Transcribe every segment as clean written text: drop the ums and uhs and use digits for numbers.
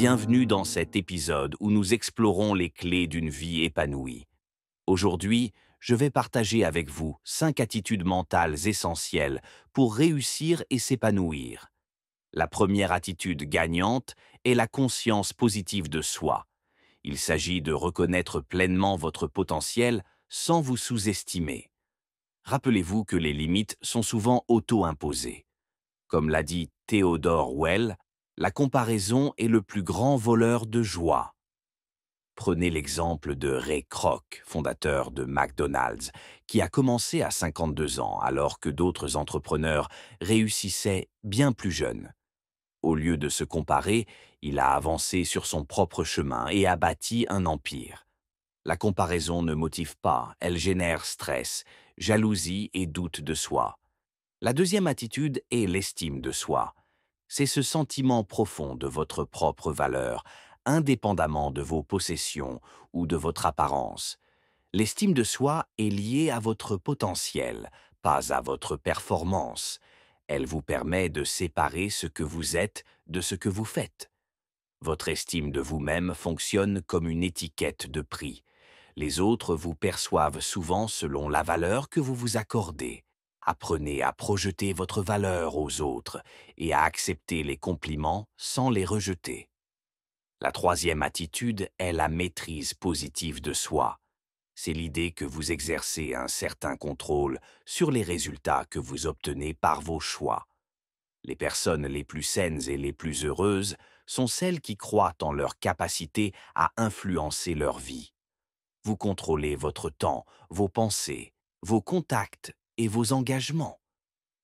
bienvenue dans cet épisode où nous explorons les clés d'une vie épanouie. Aujourd'hui, je vais partager avec vous 5 attitudes mentales essentielles pour réussir et s'épanouir. La première attitude gagnante est la conscience positive de soi. Il s'agit de reconnaître pleinement votre potentiel sans vous sous-estimer. Rappelez-vous que les limites sont souvent auto-imposées. Comme l'a dit Theodore Well, la comparaison est le plus grand voleur de joie. Prenez l'exemple de Ray Kroc, fondateur de McDonald's, qui a commencé à 52 ans alors que d'autres entrepreneurs réussissaient bien plus jeunes. Au lieu de se comparer, il a avancé sur son propre chemin et a bâti un empire. La comparaison ne motive pas, elle génère stress, jalousie et doute de soi. La deuxième attitude est l'estime de soi. C'est ce sentiment profond de votre propre valeur, indépendamment de vos possessions ou de votre apparence. L'estime de soi est liée à votre potentiel, pas à votre performance. Elle vous permet de séparer ce que vous êtes de ce que vous faites. Votre estime de vous-même fonctionne comme une étiquette de prix. Les autres vous perçoivent souvent selon la valeur que vous vous accordez. Apprenez à projeter votre valeur aux autres et à accepter les compliments sans les rejeter. La troisième attitude est la maîtrise positive de soi. C'est l'idée que vous exercez un certain contrôle sur les résultats que vous obtenez par vos choix. Les personnes les plus saines et les plus heureuses sont celles qui croient en leur capacité à influencer leur vie. Vous contrôlez votre temps, vos pensées, vos contacts et vos engagements.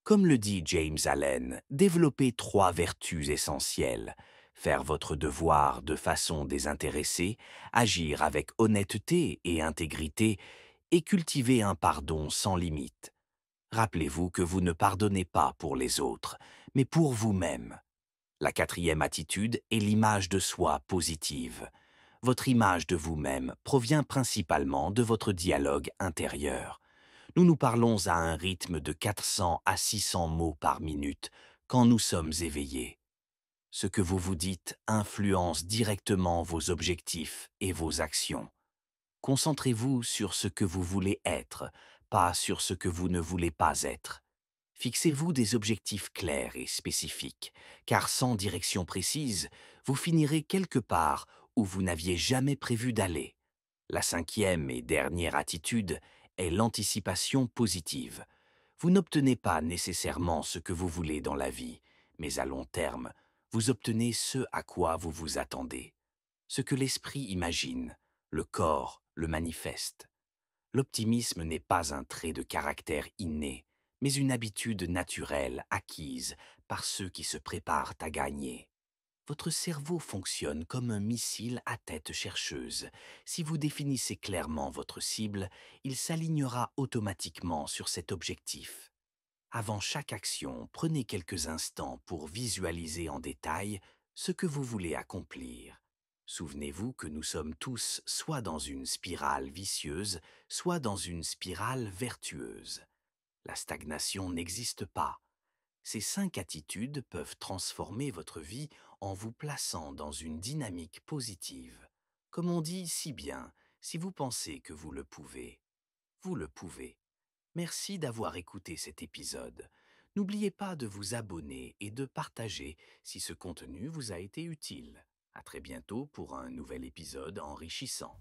Comme le dit James Allen, développez 3 vertus essentielles. Faire votre devoir de façon désintéressée, agir avec honnêteté et intégrité, et cultiver un pardon sans limite. Rappelez-vous que vous ne pardonnez pas pour les autres, mais pour vous-même. La quatrième attitude est l'image de soi positive. Votre image de vous-même provient principalement de votre dialogue intérieur. Nous nous parlons à un rythme de 400 à 600 mots par minute quand nous sommes éveillés. Ce que vous vous dites influence directement vos objectifs et vos actions. Concentrez-vous sur ce que vous voulez être, pas sur ce que vous ne voulez pas être. Fixez-vous des objectifs clairs et spécifiques, car sans direction précise, vous finirez quelque part où vous n'aviez jamais prévu d'aller. La cinquième et dernière attitude est l'anticipation positive. Vous n'obtenez pas nécessairement ce que vous voulez dans la vie, mais à long terme, vous obtenez ce à quoi vous vous attendez. Ce que l'esprit imagine, le corps le manifeste. L'optimisme n'est pas un trait de caractère inné, mais une habitude naturelle acquise par ceux qui se préparent à gagner. Votre cerveau fonctionne comme un missile à tête chercheuse. Si vous définissez clairement votre cible, il s'alignera automatiquement sur cet objectif. Avant chaque action, prenez quelques instants pour visualiser en détail ce que vous voulez accomplir. Souvenez-vous que nous sommes tous soit dans une spirale vicieuse, soit dans une spirale vertueuse. La stagnation n'existe pas. Ces 5 attitudes peuvent transformer votre vie en vous plaçant dans une dynamique positive. Comme on dit si bien, si vous pensez que vous le pouvez, vous le pouvez. Merci d'avoir écouté cet épisode. N'oubliez pas de vous abonner et de partager si ce contenu vous a été utile. À très bientôt pour un nouvel épisode enrichissant.